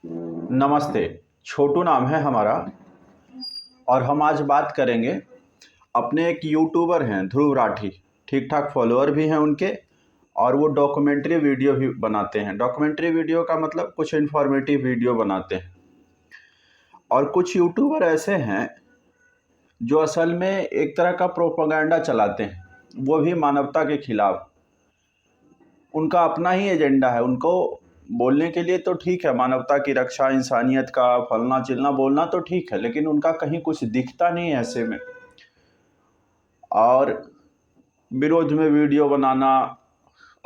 नमस्ते। छोटू नाम है हमारा और हम आज बात करेंगे। अपने एक यूट्यूबर हैं ध्रुव राठी, ठीक ठाक फॉलोअर भी हैं उनके, और वो डॉक्यूमेंट्री वीडियो भी बनाते हैं। डॉक्यूमेंट्री वीडियो का मतलब कुछ इन्फॉर्मेटिव वीडियो बनाते हैं। और कुछ यूट्यूबर ऐसे हैं जो असल में एक तरह का प्रोपेगेंडा चलाते हैं, वो भी मानवता के खिलाफ। उनका अपना ही एजेंडा है। उनको बोलने के लिए तो ठीक है, मानवता की रक्षा, इंसानियत का फलना चिलना बोलना तो ठीक है, लेकिन उनका कहीं कुछ दिखता नहीं है ऐसे में। और विरोध में वीडियो बनाना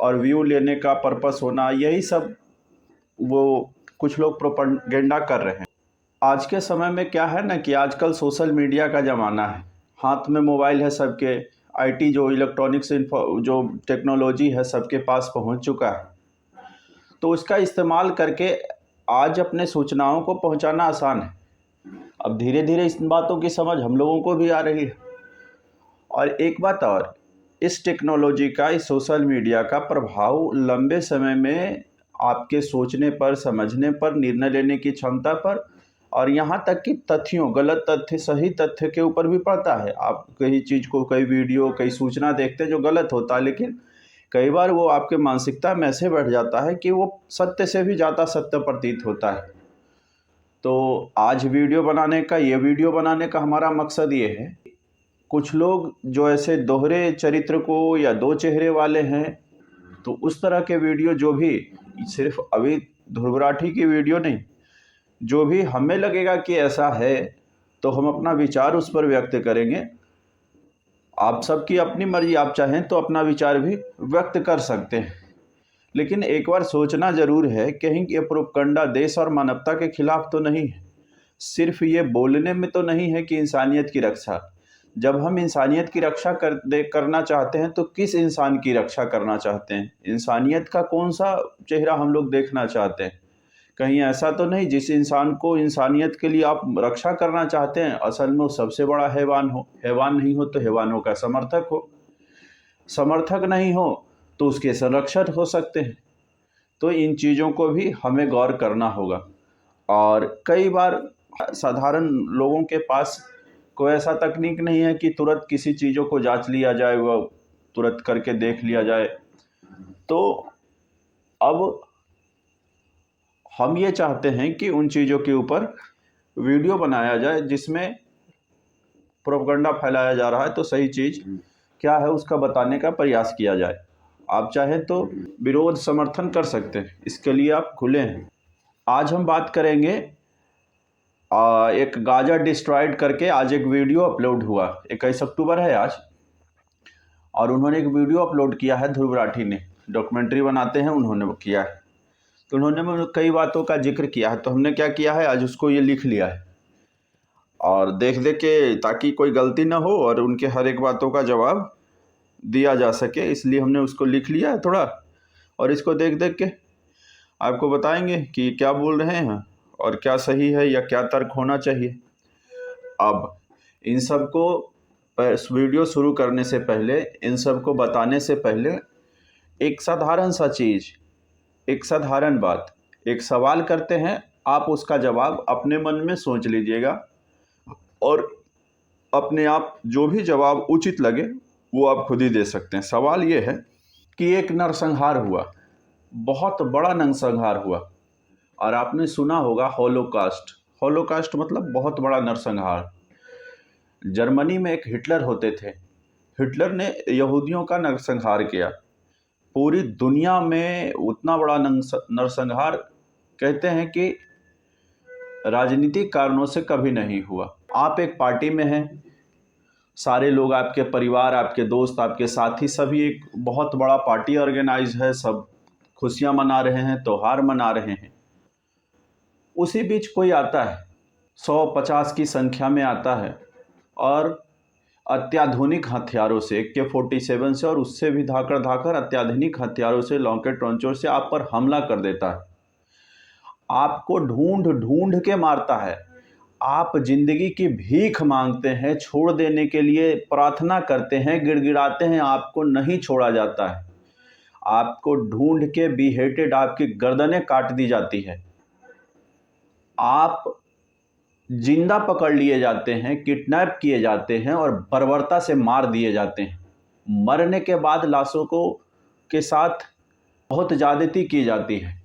और व्यू लेने का पर्पस होना, यही सब वो कुछ लोग प्रोपेगेंडा कर रहे हैं। आज के समय में क्या है ना कि आजकल सोशल मीडिया का ज़माना है, हाथ में मोबाइल है सबके। आईटी जो इलेक्ट्रॉनिक्स जो टेक्नोलॉजी है सबके पास पहुंच चुका है, तो उसका इस्तेमाल करके आज अपने सूचनाओं को पहुंचाना आसान है। अब धीरे धीरे इस बातों की समझ हम लोगों को भी आ रही है। और एक बात और, इस टेक्नोलॉजी का, इस सोशल मीडिया का प्रभाव लंबे समय में आपके सोचने पर, समझने पर, निर्णय लेने की क्षमता पर, और यहाँ तक कि तथ्यों, गलत तथ्य सही तथ्य के ऊपर भी पड़ता है। आप कई चीज़ को, कई वीडियो, कई सूचना देखते हैं जो गलत होता है, लेकिन कई बार वो आपके मानसिकता में ऐसे बैठ जाता है कि वो सत्य से भी ज़्यादा सत्य प्रतीत होता है। तो आज वीडियो बनाने का हमारा मकसद ये है, कुछ लोग जो ऐसे दोहरे चरित्र को या दो चेहरे वाले हैं, तो उस तरह के वीडियो, जो भी सिर्फ अभी ध्रुव राठी की वीडियो नहीं, जो भी हमें लगेगा कि ऐसा है तो हम अपना विचार उस पर व्यक्त करेंगे। आप सबकी अपनी मर्जी, आप चाहें तो अपना विचार भी व्यक्त कर सकते हैं, लेकिन एक बार सोचना जरूर है कहीं ये प्रोपगंडा देश और मानवता के खिलाफ तो नहीं है। सिर्फ ये बोलने में तो नहीं है कि इंसानियत की रक्षा। जब हम इंसानियत की रक्षा करना चाहते हैं तो किस इंसान की रक्षा करना चाहते हैं? इंसानियत का कौन सा चेहरा हम लोग देखना चाहते हैं? कहीं ऐसा तो नहीं जिस इंसान को इंसानियत के लिए आप रक्षा करना चाहते हैं असल में वो सबसे बड़ा हैवान हो? हैवान नहीं हो तो हैवानों का समर्थक हो, समर्थक नहीं हो तो उसके संरक्षक हो सकते हैं। तो इन चीज़ों को भी हमें गौर करना होगा। और कई बार साधारण लोगों के पास कोई ऐसा तकनीक नहीं है कि तुरंत किसी चीज़ों को जांच लिया जाए, वह तुरंत करके देख लिया जाए। तो अब हम ये चाहते हैं कि उन चीज़ों के ऊपर वीडियो बनाया जाए जिसमें प्रोपगंडा फैलाया जा रहा है, तो सही चीज़ क्या है उसका बताने का प्रयास किया जाए। आप चाहें तो विरोध समर्थन कर सकते हैं, इसके लिए आप खुले हैं। आज हम बात करेंगे एक गाजा डिस्ट्रॉयड करके आज एक वीडियो अपलोड हुआ, 21 अक्टूबर है आज, और उन्होंने एक वीडियो अपलोड किया है, ध्रुव राठी ने, डॉक्यूमेंट्री बनाते हैं, उन्होंने किया है। तो उन्होंने कई बातों का जिक्र किया है, तो हमने क्या किया है, आज उसको ये लिख लिया है, और देख देख के, ताकि कोई गलती ना हो और उनके हर एक बातों का जवाब दिया जा सके, इसलिए हमने उसको लिख लिया है थोड़ा। और इसको देख देख के आपको बताएंगे कि क्या बोल रहे हैं और क्या सही है या क्या तर्क होना चाहिए। अब इन सब को वीडियो शुरू करने से पहले, इन सब को बताने से पहले, एक साधारण सा चीज़, एक साधारण बात, एक सवाल करते हैं, आप उसका जवाब अपने मन में सोच लीजिएगा और अपने आप जो भी जवाब उचित लगे वो आप खुद ही दे सकते हैं। सवाल ये है कि एक नरसंहार हुआ, बहुत बड़ा नरसंहार हुआ, और आपने सुना होगा हॉलोकास्ट। हॉलोकास्ट मतलब बहुत बड़ा नरसंहार। जर्मनी में एक हिटलर होते थे, हिटलर ने यहूदियों का नरसंहार किया। पूरी दुनिया में उतना बड़ा नरसंहार कहते हैं कि राजनीतिक कारणों से कभी नहीं हुआ। आप एक पार्टी में हैं, सारे लोग, आपके परिवार, आपके दोस्त, आपके साथी, सभी एक बहुत बड़ा पार्टी ऑर्गेनाइज है, सब खुशियां मना रहे हैं, त्योहार मना रहे हैं। उसी बीच कोई आता है, 150 की संख्या में आता है, और अत्याधुनिक हथियारों से, AK-47 से और उससे भी धाकड़ धाकड़ अत्याधुनिक हथियारों से, लॉकेट लॉन्चर से आप पर हमला कर देता है। आपको ढूंढ ढूंढ के मारता है। आप जिंदगी की भीख मांगते हैं, छोड़ देने के लिए प्रार्थना करते हैं, गिड़गिड़ाते हैं, आपको नहीं छोड़ा जाता है। आपको ढूंढ के बिहेटेड, आपकी गर्दनें काट दी जाती है। आप जिंदा पकड़ लिए जाते हैं, किडनैप किए जाते हैं और बर्बरता से मार दिए जाते हैं। मरने के बाद लाशों को के साथ बहुत ज़्यादती की जाती है।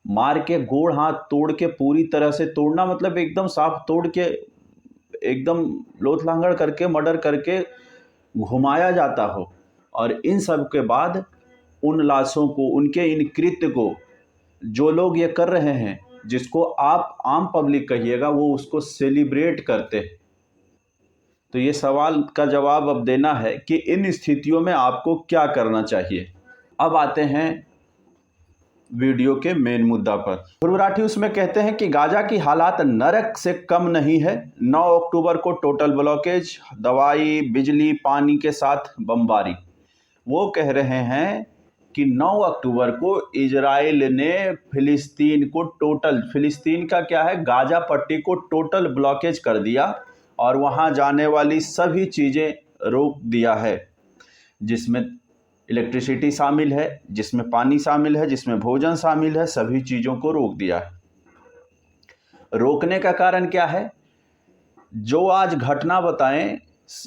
मार के गोड़ हाथ तोड़ के, पूरी तरह से तोड़ना मतलब एकदम साफ तोड़ के, एकदम लोथ लांगड़ करके, मर्डर करके घुमाया जाता हो। और इन सब के बाद उन लाशों को, उनके इन कृत्य को जो लोग ये कर रहे हैं, जिसको आप आम पब्लिक कहिएगा, वो उसको सेलिब्रेट करते हैं। तो ये सवाल का जवाब अब देना है कि इन स्थितियों में आपको क्या करना चाहिए। अब आते हैं वीडियो के मेन मुद्दा पर। ध्रुव राठी उसमें कहते हैं कि गाजा की हालात नरक से कम नहीं है। 9 अक्टूबर को टोटल ब्लॉकेज, दवाई, बिजली, पानी के साथ बमबारी। वो कह रहे हैं कि 9 अक्टूबर को इजराइल ने फिलिस्तीन का क्या है, गाजा पट्टी को टोटल ब्लॉकेज कर दिया और वहाँ जाने वाली सभी चीज़ें रोक दिया है, जिसमें इलेक्ट्रिसिटी शामिल है, जिसमें पानी शामिल है, जिसमें भोजन शामिल है, सभी चीज़ों को रोक दिया है। रोकने का कारण क्या है? जो आज घटना बताएं,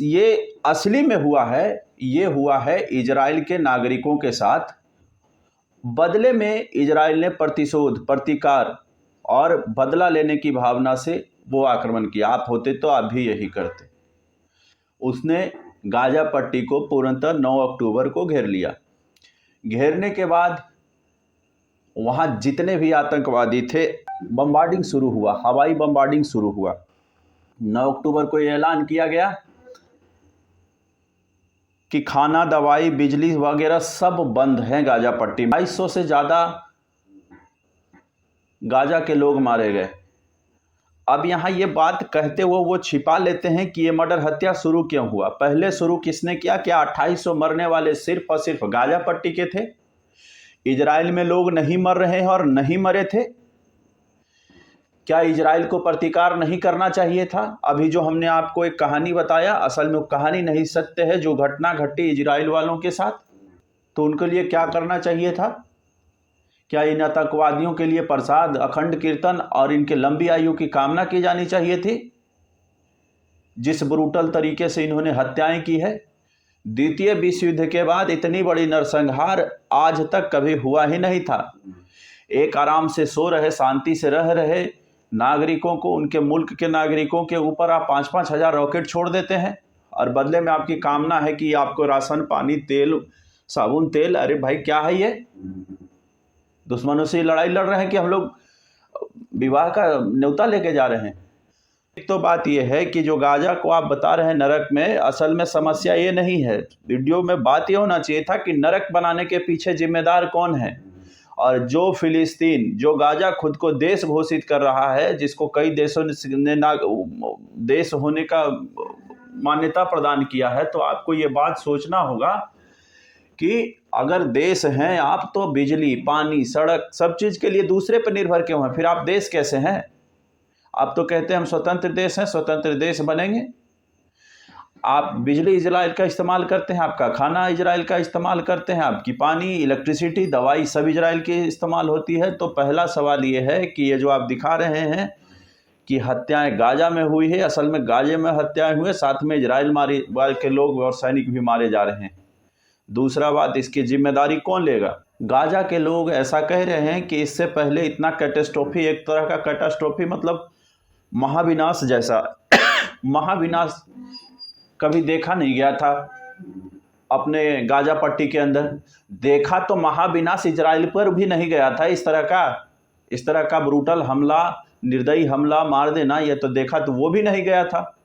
ये असली में हुआ है। ये हुआ है इजराइल के नागरिकों के साथ। बदले में इजराइल ने प्रतिशोध, प्रतिकार और बदला लेने की भावना से वो आक्रमण किया। आप होते तो आप भी यही करते। उसने गाजा पट्टी को पूर्णतः 9 अक्टूबर को घेर लिया। घेरने के बाद वहाँ जितने भी आतंकवादी थे, बम्बार्डिंग शुरू हुआ, हवाई बम्बार्डिंग शुरू हुआ। 9 अक्टूबर को यह ऐलान किया गया कि खाना, दवाई, बिजली वगैरह सब बंद हैं गाजा पट्टी में। 250 से ज़्यादा गाजा के लोग मारे गए। अब यहाँ ये बात कहते हुए वो छिपा लेते हैं कि ये मर्डर, हत्या शुरू क्यों हुआ। पहले शुरू किसने किया? क्या 2800 मरने वाले सिर्फ और सिर्फ गाजा पट्टी के थे? इजराइल में लोग नहीं मर रहे हैं और नहीं मरे थे? क्या इजराइल को प्रतिकार नहीं करना चाहिए था? अभी जो हमने आपको एक कहानी बताया, असल में वो कहानी नहीं, सत्य है, जो घटना घटी इजराइल वालों के साथ। तो उनके लिए क्या करना चाहिए था? क्या इन आतंकवादियों के लिए प्रसाद, अखंड कीर्तन और इनके लंबी आयु की कामना की जानी चाहिए थी? जिस ब्रूटल तरीके से इन्होंने हत्याएं की है। द्वितीय विश्व युद्ध के बाद इतनी बड़ी नरसंहार आज तक कभी हुआ ही नहीं था। एक आराम से सो रहे, शांति से रह रहे नागरिकों को, उनके मुल्क के नागरिकों के ऊपर आप 5-5 हज़ार रॉकेट छोड़ देते हैं और बदले में आपकी कामना है कि आपको राशन, पानी, तेल, साबुन, तेल। अरे भाई, क्या है ये? दुश्मनों से लड़ाई लड़ रहे हैं कि हम लोग विवाह का न्योता लेके जा रहे हैं? एक तो बात यह है कि जो गाजा को आप बता रहे हैं नरक में, असल में समस्या ये नहीं है। वीडियो में बात ये होना चाहिए था कि नरक बनाने के पीछे जिम्मेदार कौन है। और जो फिलिस्तीन, जो गाजा खुद को देश घोषित कर रहा है, जिसको कई देशों ने देश होने का मान्यता प्रदान किया है, तो आपको ये बात सोचना होगा कि अगर देश हैं आप, तो बिजली, पानी, सड़क, सब चीज़ के लिए दूसरे पर निर्भर क्यों हैं? फिर आप देश कैसे हैं? आप तो कहते हैं हम स्वतंत्र देश हैं, स्वतंत्र देश बनेंगे। आप बिजली इजराइल का इस्तेमाल करते हैं, आपका खाना इजराइल का इस्तेमाल करते हैं, आपकी पानी, इलेक्ट्रिसिटी, दवाई सब इजराइल की इस्तेमाल होती है। तो पहला सवाल ये है कि ये जो आप दिखा रहे हैं कि हत्याएं गाजा में हुई है, असल में गाजे में हत्याएं हुए, साथ में इजराइल के लोग और सैनिक भी मारे जा रहे हैं। दूसरा बात, इसकी जिम्मेदारी कौन लेगा? गाजा के लोग ऐसा कह रहे हैं कि इससे पहले इतना कैटास्ट्रोफी, एक तरह का कैटास्ट्रोफी मतलब महाविनाश जैसा महाविनाश कभी देखा नहीं गया था अपने गाजा पट्टी के अंदर। देखा तो महाविनाश इजराइल पर भी नहीं गया था। इस तरह का ब्रूटल हमला, निर्दयी हमला, मार देना, ये तो देखा तो वो भी नहीं गया था।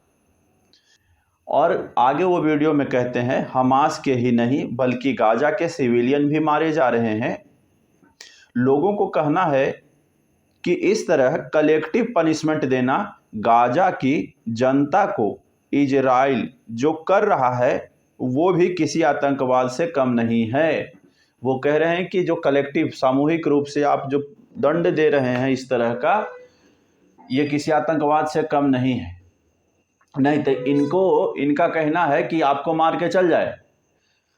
और आगे वो वीडियो में कहते हैं, हमास के ही नहीं बल्कि गाजा के सिविलियन भी मारे जा रहे हैं। लोगों को कहना है कि इस तरह कलेक्टिव पनिशमेंट देना गाजा की जनता को इजराइल जो कर रहा है वो भी किसी आतंकवाद से कम नहीं है। वो कह रहे हैं कि जो कलेक्टिव, सामूहिक रूप से आप जो दंड दे रहे हैं इस तरह का, ये किसी आतंकवाद से कम नहीं है। नहीं तो इनका कहना है कि आपको मार के चल जाए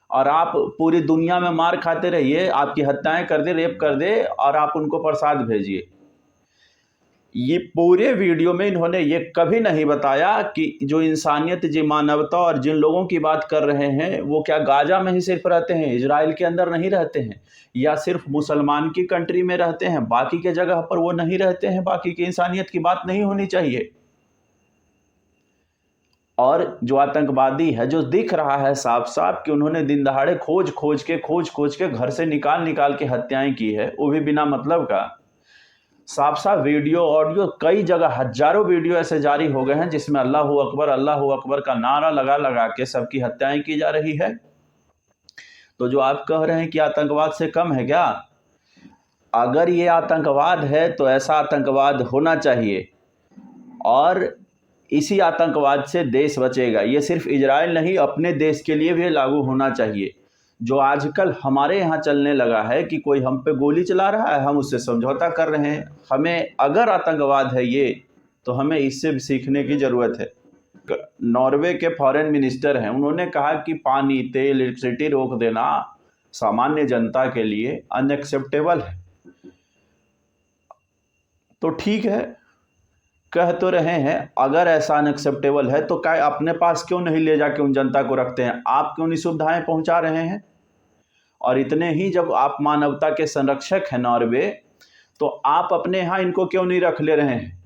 और आप पूरी दुनिया में मार खाते रहिए, आपकी हत्याएं कर दे, रेप कर दे और आप उनको प्रसाद भेजिए। ये पूरे वीडियो में इन्होंने ये कभी नहीं बताया कि जो इंसानियत, जी मानवता और जिन लोगों की बात कर रहे हैं वो क्या गाजा में ही सिर्फ रहते हैं, इजराइल के अंदर नहीं रहते हैं, या सिर्फ मुसलमान की कंट्री में रहते हैं, बाकी के जगह पर वो नहीं रहते हैं, बाकी की इंसानियत की बात नहीं होनी चाहिए। और जो आतंकवादी है, जो दिख रहा है साफ साफ कि उन्होंने दिन दहाड़े खोज खोज के घर से निकाल के हत्याएं की है, वो भी बिना मतलब का। साफ साफ वीडियो, ऑडियो, कई जगह हजारों वीडियो ऐसे जारी हो गए हैं जिसमें अल्लाहू अकबर का नारा लगा लगा के सबकी हत्याएं की जा रही है। तो जो आप कह रहे हैं कि आतंकवाद से कम है क्या? अगर ये आतंकवाद है तो ऐसा आतंकवाद होना चाहिए, और इसी आतंकवाद से देश बचेगा। ये सिर्फ इजराइल नहीं, अपने देश के लिए भी लागू होना चाहिए। जो आजकल हमारे यहाँ चलने लगा है कि कोई हम पे गोली चला रहा है, हम उससे समझौता कर रहे हैं। हमें अगर आतंकवाद है ये, तो हमें इससे भी सीखने की ज़रूरत है। नॉर्वे के फॉरेन मिनिस्टर हैं, उन्होंने कहा कि पानी, तेल, इलेक्ट्रिसिटी रोक देना सामान्य जनता के लिए अनएक्सेप्टेबल है। तो ठीक है, कह तो रहे हैं, अगर ऐसा अनएक्सेप्टेबल है तो क्या अपने पास क्यों नहीं ले जाके उन जनता को रखते हैं? आप क्यों नहीं सुविधाएं पहुंचा रहे हैं? और इतने ही जब आप मानवता के संरक्षक हैं नॉर्वे, तो आप अपने यहाँ इनको क्यों नहीं रख ले रहे हैं?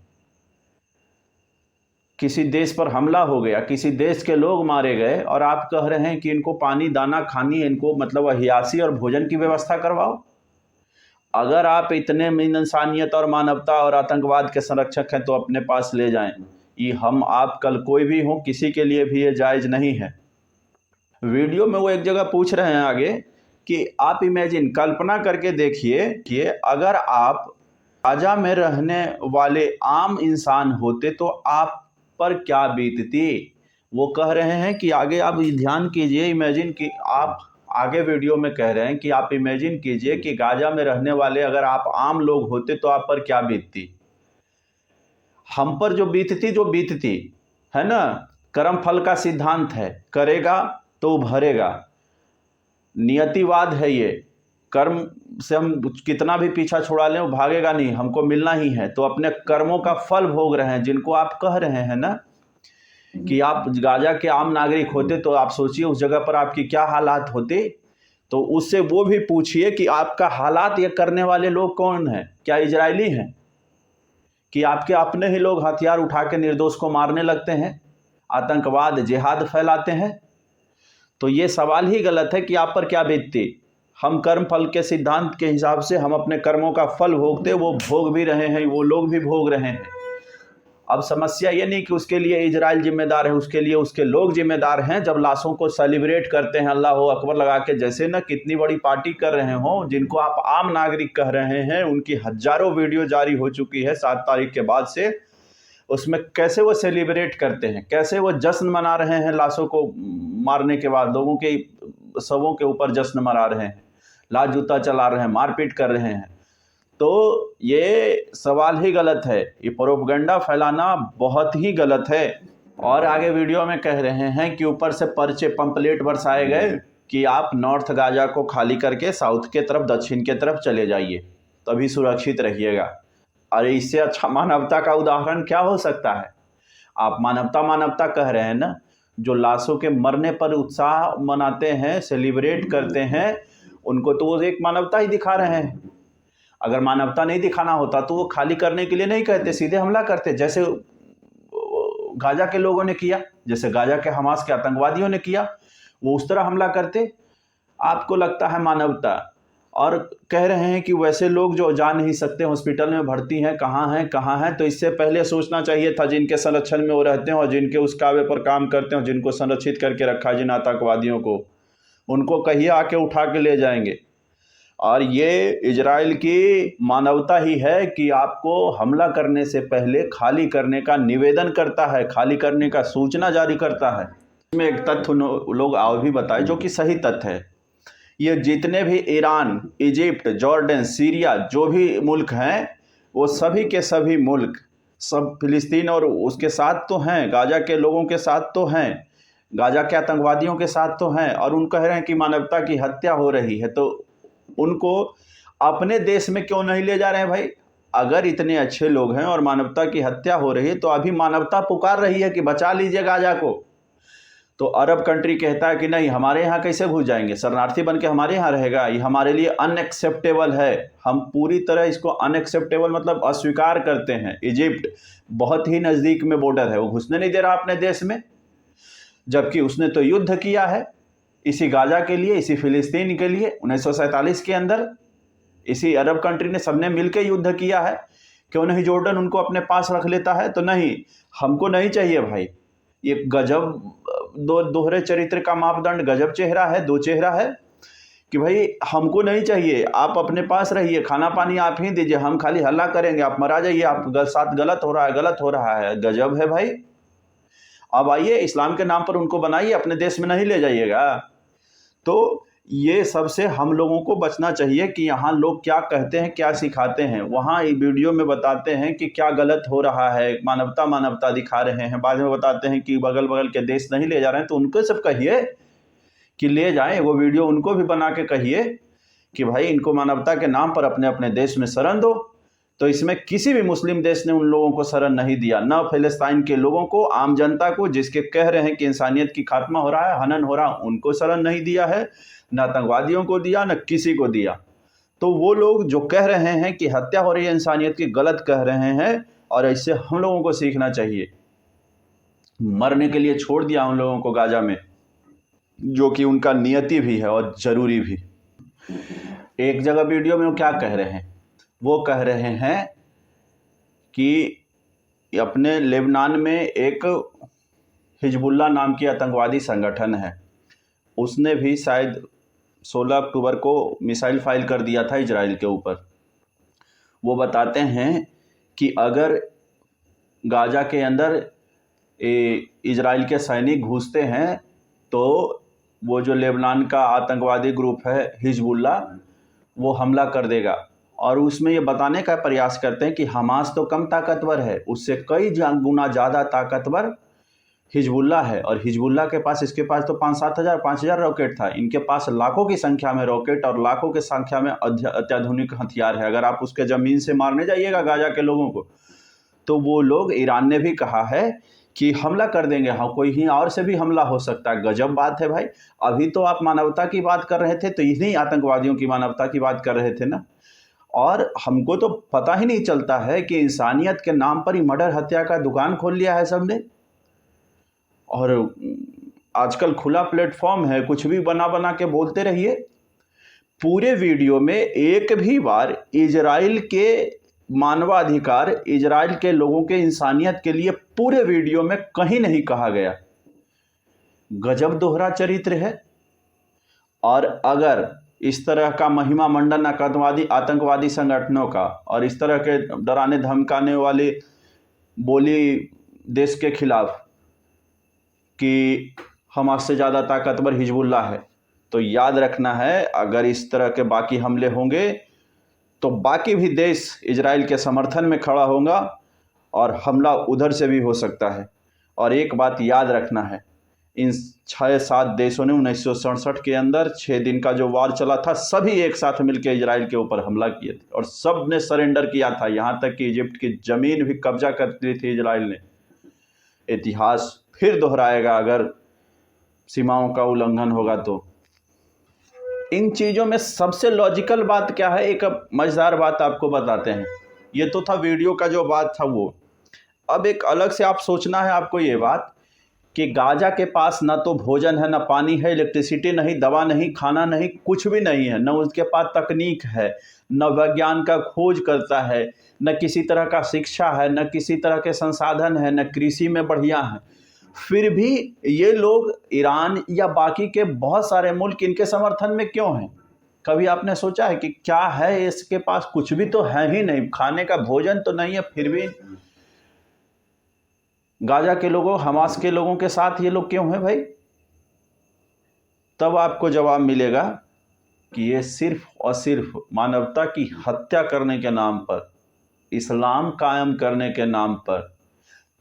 किसी देश पर हमला हो गया, किसी देश के लोग मारे गए, और आप कह रहे हैं कि इनको पानी, दाना, खानी, इनको मतलब अहियासी और भोजन की व्यवस्था करवाओ। अगर आप इतने में इंसानियत और मानवता और आतंकवाद के संरक्षक हैं तो अपने पास ले जाएं। ये हम आप कल कोई भी हो, किसी के लिए भी ये जायज़ नहीं है। वीडियो में वो एक जगह पूछ रहे हैं आगे कि आप इमेजिन, कल्पना करके देखिए कि अगर आप गाजा में रहने वाले आम इंसान होते तो आप पर क्या बीतती। वो कह रहे हैं कि आगे आप ध्यान कीजिए, इमेजिन कि आप आगे वीडियो में कह रहे हैं कि आप इमेजिन कीजिए कि गाजा में रहने वाले अगर आप आम लोग होते तो आप पर क्या बीतती। हम पर जो बीतती है ना, कर्म फल का सिद्धांत है, करेगा तो भरेगा, नियतिवाद है ये। कर्म से हम कितना भी पीछा छुड़ा लें वो भागेगा नहीं, हमको मिलना ही है। तो अपने कर्मों का फल भोग रहे हैं। जिनको आप कह रहे हैं ना कि आप गाजा के आम नागरिक होते तो आप सोचिए उस जगह पर आपकी क्या हालात होते। तो उससे वो भी पूछिए कि आपका हालात ये करने वाले लोग कौन हैं? क्या इजरायली हैं कि आपके अपने ही लोग हथियार उठा के निर्दोष को मारने लगते हैं, आतंकवाद, जिहाद फैलाते हैं? तो ये सवाल ही गलत है कि आप पर क्या बीतती। हम कर्म फल के सिद्धांत के हिसाब से हम अपने कर्मों का फल भोगते, वो भोग भी रहे हैं, वो लोग भी भोग रहे हैं। अब समस्या ये नहीं कि उसके लिए इजराइल जिम्मेदार है, उसके लिए उसके लोग जिम्मेदार हैं। जब लाशों को सेलिब्रेट करते हैं अल्लाह अकबर लगा के, जैसे ना कितनी बड़ी पार्टी कर रहे हो, जिनको आप आम नागरिक कह रहे हैं, उनकी हजारों वीडियो जारी हो चुकी है 7 तारीख के बाद से। उसमें कैसे वो सेलिब्रेट करते हैं, कैसे वो जश्न मना रहे हैं, लाशों को मारने के बाद लोगों के शवों के ऊपर जश्न मना रहे हैं, लात जूता चला रहे हैं, मारपीट कर रहे हैं। तो ये सवाल ही गलत है, ये प्रोपगेंडा फैलाना बहुत ही गलत है। और आगे वीडियो में कह रहे हैं कि ऊपर से पर्चे, पंपलेट बरसाए गए कि आप नॉर्थ गाजा को खाली करके साउथ के तरफ, दक्षिण के तरफ चले जाइए, तभी सुरक्षित रहिएगा। अरे इससे अच्छा मानवता का उदाहरण क्या हो सकता है? आप मानवता कह रहे हैं ना, जो लाशों के मरने पर उत्साह मनाते हैं, सेलिब्रेट करते हैं, उनको तो वो एक मानवता ही दिखा रहे हैं। अगर मानवता नहीं दिखाना होता तो वो खाली करने के लिए नहीं कहते, सीधे हमला करते, जैसे गाजा के लोगों ने किया, जैसे गाजा के हमास के आतंकवादियों ने किया, वो उस तरह हमला करते। आपको लगता है मानवता, और कह रहे हैं कि वैसे लोग जो जा नहीं सकते, हॉस्पिटल में भर्ती हैं, कहाँ हैं। तो इससे पहले सोचना चाहिए था जिनके संरक्षण में वो रहते हैं और जिनके उस कावे पर काम करते हैं, जिनको संरक्षित करके रखा है, जिन आतंकवादियों को, उनको कहिए आके उठा के ले जाएंगे। और ये इजराइल की मानवता ही है कि आपको हमला करने से पहले खाली करने का निवेदन करता है, खाली करने का सूचना जारी करता है। इसमें एक तथ्य लोग और भी बताए जो कि सही तथ्य है। ये जितने भी ईरान, इजिप्ट, जॉर्डन, सीरिया जो भी मुल्क हैं, वो सभी के सभी मुल्क, सब फिलिस्तीन और उसके साथ तो हैं, गाजा के लोगों के साथ तो हैं, गाजा के आतंकवादियों के साथ तो हैं। और उन कह रहे हैं कि मानवता की हत्या हो रही है, तो उनको अपने देश में क्यों नहीं ले जा रहे हैं भाई? अगर इतने अच्छे लोग हैं और मानवता की हत्या हो रही है तो अभी मानवता पुकार रही है कि बचा लीजिए गाजा को, तो अरब कंट्री कहता है कि नहीं, हमारे यहाँ कैसे घुस जाएंगे, शरणार्थी बन के हमारे यहाँ रहेगा, ये हमारे लिए अनएक्सेप्टेबल है। हम पूरी तरह इसको अनएक्सेप्टेबल मतलब अस्वीकार करते हैं। इजिप्ट बहुत ही नज़दीक में बॉर्डर है, वो घुसने नहीं दे रहा अपने देश में, जबकि उसने तो युद्ध किया है इसी गाजा के लिए, इसी फिलिस्तीन के लिए 1947 के अंदर। इसी अरब कंट्री ने सबने मिलकर युद्ध किया है। क्यों नहीं जॉर्डन उनको अपने पास रख लेता है? तो नहीं, हमको नहीं चाहिए भाई। ये गजब दोहरे चरित्र का मापदंड, गजब चेहरा है, दो चेहरा है कि भाई हमको नहीं चाहिए, आप अपने पास रहिए, खाना पानी आप ही दीजिए, हम खाली हल्ला करेंगे, आप मरा जाइए, आप साथ गलत हो रहा है, गलत हो रहा है। गजब है भाई। अब आइए इस्लाम के नाम पर उनको बनाइए, अपने देश में नहीं ले जाइएगा। तो ये सबसे हम लोगों को बचना चाहिए कि यहाँ लोग क्या कहते हैं, क्या सिखाते हैं। वहाँ वीडियो में बताते हैं कि क्या गलत हो रहा है, मानवता मानवता दिखा रहे हैं, बाद में बताते हैं कि बगल बगल के देश नहीं ले जा रहे हैं। तो उनको सब कहिए कि ले जाएं, वो वीडियो उनको भी बना के कहिए कि भाई इनको मानवता के नाम पर अपने अपने देश में शरण दो। तो इसमें किसी भी मुस्लिम देश ने उन लोगों को शरण नहीं दिया, न फिलिस्तीन के लोगों को, आम जनता को, जिसके कह रहे हैं कि इंसानियत की खात्मा हो रहा है, हनन हो रहा है, उनको शरण नहीं दिया है, न आतंकवादियों को दिया, न किसी को दिया। तो वो लोग जो कह रहे हैं कि हत्या हो रही है इंसानियत की, गलत कह रहे हैं, और ऐसे हम लोगों को सीखना चाहिए। मरने के लिए छोड़ दिया उन लोगों को गाजा में, जो कि उनका नियति भी है और ज़रूरी भी। एक जगह वीडियो में वो क्या कह रहे हैं, वो कह रहे हैं कि अपने लेबनान में एक हिजबुल्लाह नाम की आतंकवादी संगठन है, उसने भी शायद 16 अक्टूबर को मिसाइल फायर कर दिया था इजराइल के ऊपर। वो बताते हैं कि अगर गाजा के अंदर इजराइल के सैनिक घुसते हैं तो वो जो लेबनान का आतंकवादी ग्रुप है हिजबुल्लाह, वो हमला कर देगा। और उसमें ये बताने का प्रयास करते हैं कि हमास तो कम ताकतवर है, उससे कई गुना ज़्यादा ताकतवर हिजबुल्लाह है। और हिजबुल्लाह के पास, इसके पास तो 5,000 रॉकेट था, इनके पास लाखों की संख्या में रॉकेट और लाखों की संख्या में अत्याधुनिक हथियार है। अगर आप उसके ज़मीन से मारने जाइएगा गाजा के लोगों को, तो वो लोग, ईरान ने भी कहा है कि हमला कर देंगे, हाँ कोई ही और से भी हमला हो सकता है। गजब बात है भाई। अभी तो आप मानवता की बात कर रहे थे, तो इन्हीं आतंकवादियों की मानवता की बात कर रहे थे ना। और हमको तो पता ही नहीं चलता है कि इंसानियत के नाम पर ही मर्डर हत्या का दुकान खोल लिया है सबने। और आजकल खुला प्लेटफॉर्म है, कुछ भी बना बना के बोलते रहिए। पूरे वीडियो में एक भी बार इजराइल के मानवाधिकार, इजराइल के लोगों के इंसानियत के लिए पूरे वीडियो में कहीं नहीं कहा गया। गजब दोहरा चरित्र है। और अगर इस तरह का महिमा मंडन आतंकवादी संगठनों का और इस तरह के डराने धमकाने वाली बोली देश के खिलाफ कि हमास से ज़्यादा ताकतवर हिजबुल्लाह है, तो याद रखना है, अगर इस तरह के बाकी हमले होंगे तो बाकी भी देश इजराइल के समर्थन में खड़ा होगा और हमला उधर से भी हो सकता है। और एक बात याद रखना है, इन 6-7 देशों ने 1967 के अंदर 6 दिन का जो वार चला था, सभी एक साथ मिलकर इजराइल के ऊपर हमला किए थे और सब ने सरेंडर किया था। यहाँ तक कि इजिप्ट की ज़मीन भी कब्जा कर ली थी इजराइल ने। इतिहास फिर दोहराएगा अगर सीमाओं का उल्लंघन होगा तो। इन चीज़ों में सबसे लॉजिकल बात क्या है, एक मज़ेदार बात आपको बताते हैं। ये तो था वीडियो का जो बात था वो। अब एक अलग से आप सोचना है आपको ये बात कि गाजा के पास ना तो भोजन है, ना पानी है, इलेक्ट्रिसिटी नहीं, दवा नहीं, खाना नहीं, कुछ भी नहीं है। न उसके पास तकनीक है, न विज्ञान का खोज करता है, न किसी तरह का शिक्षा है, न किसी तरह के संसाधन है, न कृषि में बढ़िया है। फिर भी ये लोग ईरान या बाकी के बहुत सारे मुल्क इनके समर्थन में क्यों हैं? कभी आपने सोचा है कि क्या है इसके पास? कुछ भी तो है ही नहीं, खाने का भोजन तो नहीं है, फिर भी गाजा के लोगों, हमास के लोगों के साथ ये लोग क्यों हैं भाई? तब आपको जवाब मिलेगा कि ये सिर्फ और सिर्फ मानवता की हत्या करने के नाम पर, इस्लाम कायम करने के नाम पर,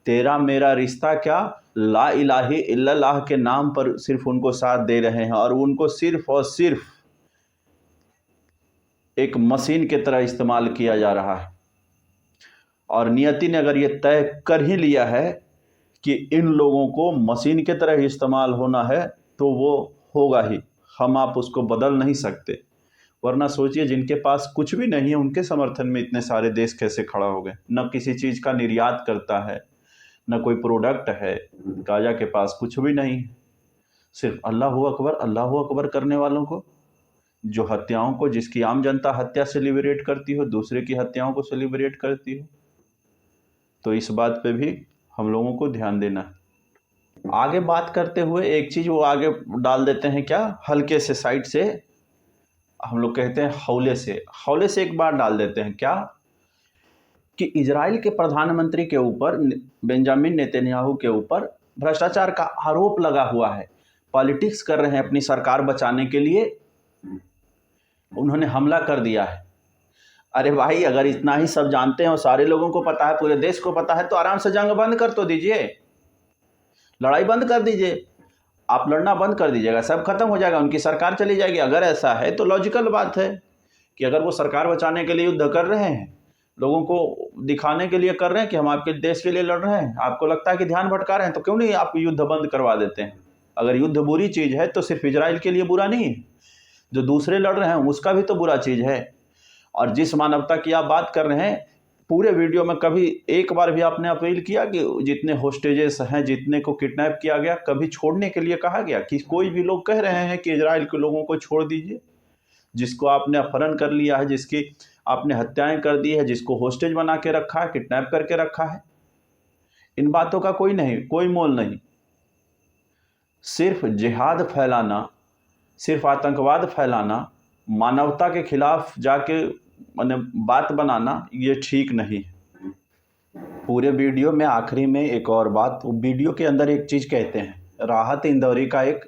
तेरा मेरा रिश्ता क्या, ला इलाही इल्लल्लाह के नाम पर सिर्फ उनको साथ दे रहे हैं और उनको सिर्फ और सिर्फ एक मशीन की तरह इस्तेमाल किया जा रहा है। और नियति ने अगर ये तय कर ही लिया है कि इन लोगों को मशीन की तरह इस्तेमाल होना है तो वो होगा ही, हम आप उसको बदल नहीं सकते। वरना सोचिए जिनके पास कुछ भी नहीं है उनके समर्थन में इतने सारे देश कैसे खड़ा हो गए। न किसी चीज़ का निर्यात करता है, न कोई प्रोडक्ट है, गाजा के पास कुछ भी नहीं है। सिर्फ अल्लाह अकबर करने वालों को, जो हत्याओं को, जिसकी आम जनता हत्या सेलिब्रेट करती हो, दूसरे की हत्याओं को सेलिब्रेट करती हो। तो इस बात पे भी हम लोगों को ध्यान देना है। आगे बात करते हुए एक चीज़ वो आगे डाल देते हैं, क्या, हल्के से साइड से, हम लोग कहते हैं हौले से एक बात डाल देते हैं, क्या, कि इजराइल के प्रधानमंत्री के ऊपर, बेंजामिन नेतन्याहू के ऊपर भ्रष्टाचार का आरोप लगा हुआ है। पॉलिटिक्स कर रहे हैं अपनी सरकार बचाने के लिए, उन्होंने हमला कर दिया है। अरे भाई, अगर इतना ही सब जानते हैं और सारे लोगों को पता है, पूरे देश को पता है, तो आराम से जंग बंद कर तो दीजिए, लड़ाई बंद कर दीजिए। आप लड़ना बंद कर दीजिएगा, सब खत्म हो जाएगा, उनकी सरकार चली जाएगी। अगर ऐसा है तो लॉजिकल बात है कि अगर वो सरकार बचाने के लिए युद्ध कर रहे हैं, लोगों को दिखाने के लिए कर रहे हैं कि हम आपके देश के लिए लड़ रहे हैं, आपको लगता है कि ध्यान भटका रहे हैं, तो क्यों नहीं आप युद्ध बंद करवा देते हैं। अगर युद्ध बुरी चीज़ है तो सिर्फ इजराइल के लिए बुरा नहीं है, जो दूसरे लड़ रहे हैं उसका भी तो बुरा चीज़ है। और जिस मानवता की आप बात कर रहे हैं, पूरे वीडियो में कभी एक बार भी आपने अपील किया कि जितने होस्टेजेस हैं, जितने को किडनैप किया गया, कभी छोड़ने के लिए कहा गया? कि कोई भी लोग कह रहे हैं कि इजराइल के लोगों को छोड़ दीजिए, जिसको आपने अपहरण कर लिया है, जिसकी आपने हत्याएं कर दी है, जिसको होस्टेज बना के रखा है, किडनैप करके रखा है, इन बातों का कोई मोल नहीं। सिर्फ जिहाद फैलाना, सिर्फ आतंकवाद फैलाना, मानवता के खिलाफ जाके माने बात बनाना, ये ठीक नहीं है। पूरे वीडियो में आखिरी में एक और बात, वीडियो के अंदर एक चीज़ कहते हैं, राहत इंदौरी का एक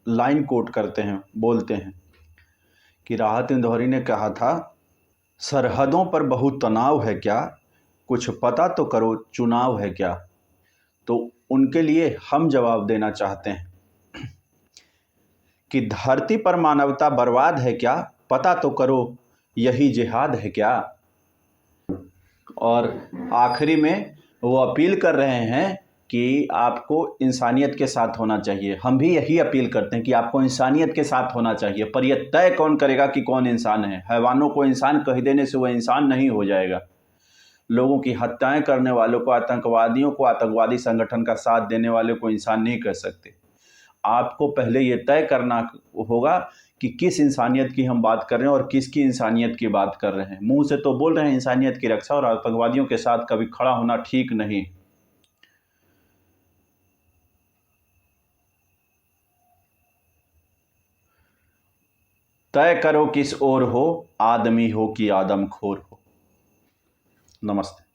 लाइन कोट करते हैं, बोलते हैं कि राहत इंदौरी ने कहा था, सरहदों पर बहुत तनाव है क्या, कुछ पता तो करो चुनाव है क्या। तो उनके लिए हम जवाब देना चाहते हैं कि धरती पर मानवता बर्बाद है क्या, पता तो करो यही जिहाद है क्या। और आखिरी में वो अपील कर रहे हैं कि आपको इंसानियत के साथ होना चाहिए। हम भी यही अपील करते हैं कि आपको इंसानियत के साथ होना चाहिए, पर यह तय कौन करेगा कि कौन इंसान है। हैवानों को इंसान कह देने से वह इंसान नहीं हो जाएगा। लोगों की हत्याएं करने वालों को, आतंकवादियों को, आतंकवादी संगठन का साथ देने वाले को इंसान नहीं कह सकते। आपको पहले ये तय करना होगा कि किस इंसानियत की हम बात कर रहे हैं और किसकी इंसानियत की बात कर रहे हैं। मुंह से तो बोल रहे हैं इंसानियत की रक्षा, और आतंकवादियों के साथ कभी खड़ा होना ठीक नहीं। तय करो किस ओर हो, आदमी हो कि आदमखोर हो। नमस्ते।